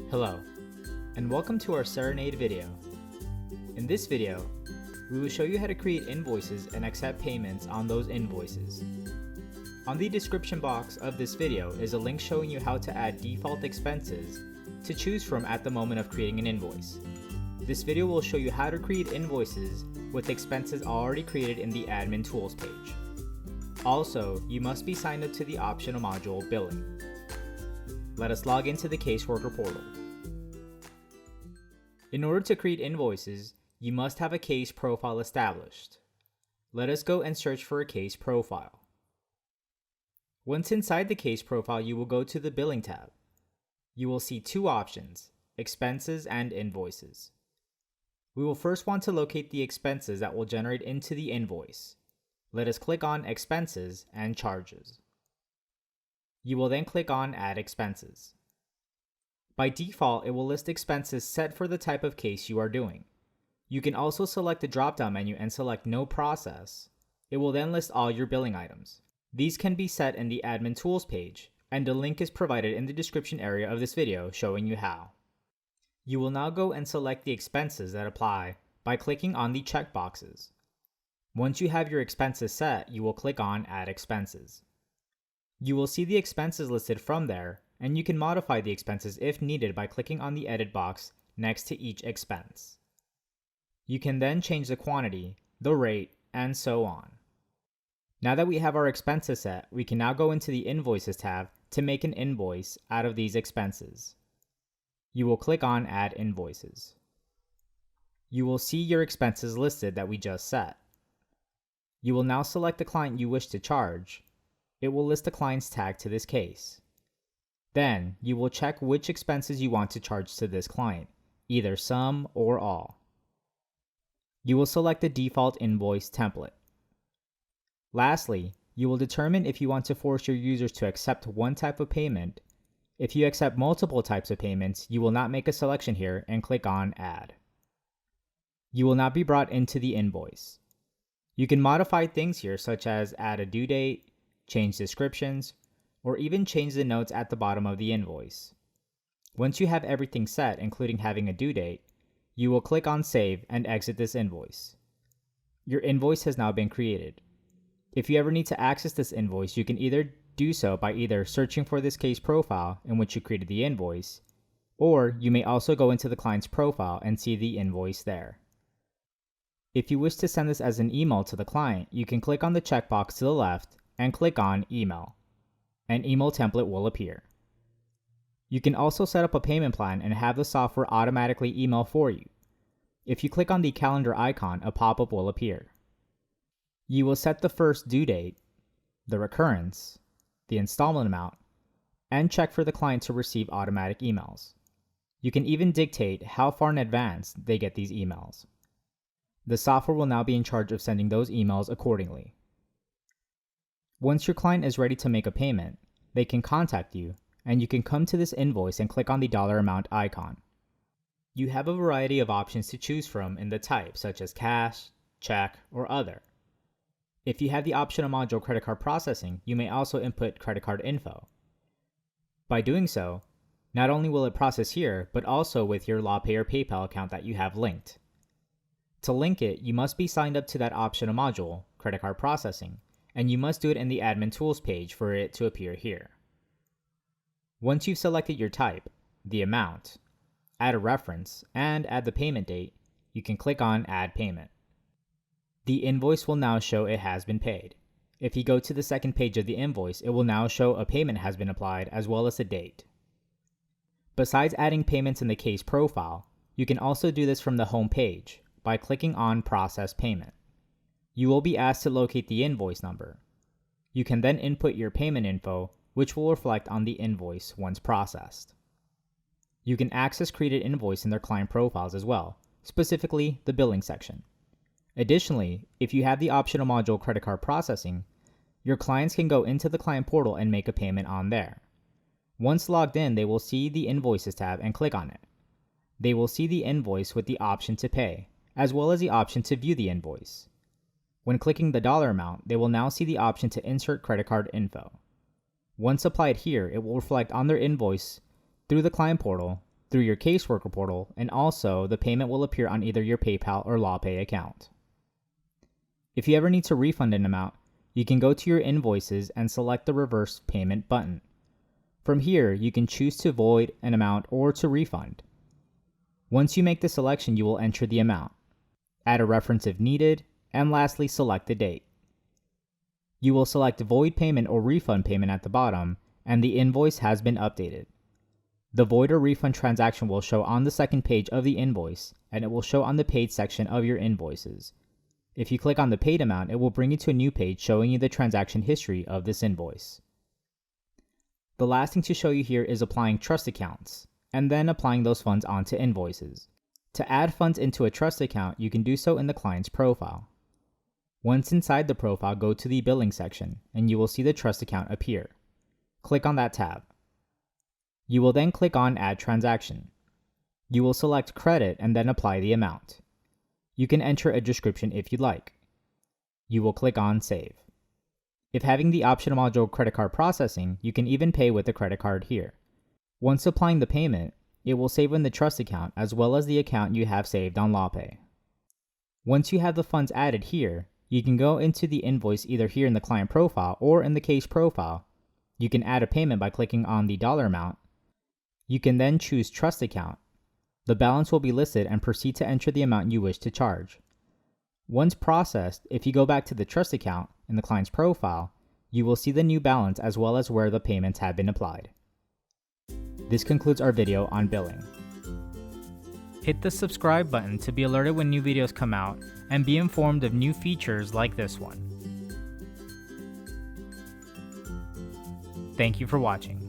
Hello, and welcome to our Cerenade video. In this video, we will show you how to create invoices and accept payments on those invoices. On the description box of this video is a link showing you how to add default expenses to choose from at the moment of creating an invoice. This video will show you how to create invoices with expenses already created in the Admin Tools page. Also, you must be signed up to the optional module Billing. Let us log into the Caseworker portal. In order to create invoices, you must have a case profile established. Let us go and search for a case profile. Once inside the case profile, you will go to the Billing tab. You will see two options, Expenses and Invoices. We will first want to locate the expenses that will generate into the invoice. Let us click on Expenses and Charges. You will then click on Add Expenses. By default, it will list expenses set for the type of case you are doing. You can also select the drop-down menu and select No Process. It will then list all your billing items. These can be set in the Admin Tools page, and a link is provided in the description area of this video showing you how. You will now go and select the expenses that apply by clicking on the checkboxes. Once you have your expenses set, you will click on Add Expenses. You will see the expenses listed from there, and you can modify the expenses if needed by clicking on the edit box next to each expense. You can then change the quantity, the rate, and so on. Now that we have our expenses set, we can now go into the Invoices tab to make an invoice out of these expenses. You will click on Add Invoices. You will see your expenses listed that we just set. You will now select the client you wish to charge. It will list the client's tag to this case. Then, you will check which expenses you want to charge to this client, either some or all. You will select the default invoice template. Lastly, you will determine if you want to force your users to accept one type of payment. If you accept multiple types of payments, you will not make a selection here and click on Add. You will now be brought into the invoice. You can modify things here such as add a due date, change descriptions, or even change the notes at the bottom of the invoice. Once you have everything set, including having a due date, you will click on Save and exit this invoice. Your invoice has now been created. If you ever need to access this invoice, you can either do so by either searching for this case profile in which you created the invoice, or you may also go into the client's profile and see the invoice there. If you wish to send this as an email to the client, you can click on the checkbox to the left and click on Email. An email template will appear. You can also set up a payment plan and have the software automatically email for you. If you click on the calendar icon, a pop-up will appear. You will set the first due date, the recurrence, the installment amount, and check for the client to receive automatic emails. You can even dictate how far in advance they get these emails. The software will now be in charge of sending those emails accordingly. Once your client is ready to make a payment, they can contact you, and you can come to this invoice and click on the dollar amount icon. You have a variety of options to choose from in the type, such as cash, check, or other. If you have the optional module credit card processing, you may also input credit card info. By doing so, not only will it process here, but also with your LawPay or PayPal account that you have linked. To link it, you must be signed up to that optional module, credit card processing, and you must do it in the Admin Tools page for it to appear here. Once you've selected your type, the amount, add a reference, and add the payment date, you can click on Add Payment. The invoice will now show it has been paid. If you go to the second page of the invoice, it will now show a payment has been applied as well as a date. Besides adding payments in the case profile, you can also do this from the home page by clicking on Process Payment. You will be asked to locate the invoice number. You can then input your payment info, which will reflect on the invoice once processed. You can access created invoice in their client profiles as well, specifically the billing section. Additionally, if you have the optional module credit card processing, your clients can go into the client portal and make a payment on there. Once logged in, they will see the Invoices tab and click on it. They will see the invoice with the option to pay, as well as the option to view the invoice. When clicking the dollar amount, they will now see the option to insert credit card info. Once applied here, it will reflect on their invoice through the client portal, through through your caseworker portal, and also the payment will appear on either your PayPal or LawPay account. If you ever need to refund an amount, you can go to your invoices and select the reverse payment button. From here, you can choose to void an amount or to refund. Once you make the selection, you will enter the amount, add a reference if needed, and lastly, select the date. You will select void payment or refund payment at the bottom, and the invoice has been updated. The void or refund transaction will show on the second page of the invoice, and it will show on the paid section of your invoices. If you click on the paid amount, it will bring you to a new page showing you the transaction history of this invoice. The last thing to show you here is applying trust accounts, and then applying those funds onto invoices. To add funds into a trust account, you can do so in the client's profile. Once inside the profile, go to the billing section, and you will see the trust account appear. Click on that tab. You will then click on Add Transaction. You will select Credit and then apply the amount. You can enter a description if you'd like. You will click on Save. If having the optional module Credit Card Processing, you can even pay with a credit card here. Once applying the payment, it will save in the trust account as well as the account you have saved on LawPay. Once you have the funds added here, you can go into the invoice either here in the client profile or in the case profile. You can add a payment by clicking on the dollar amount. You can then choose Trust Account. The balance will be listed and proceed to enter the amount you wish to charge. Once processed, if you go back to the Trust Account in the client's profile, you will see the new balance as well as where the payments have been applied. This concludes our video on billing. Hit the subscribe button to be alerted when new videos come out and be informed of new features like this one. Thank you for watching.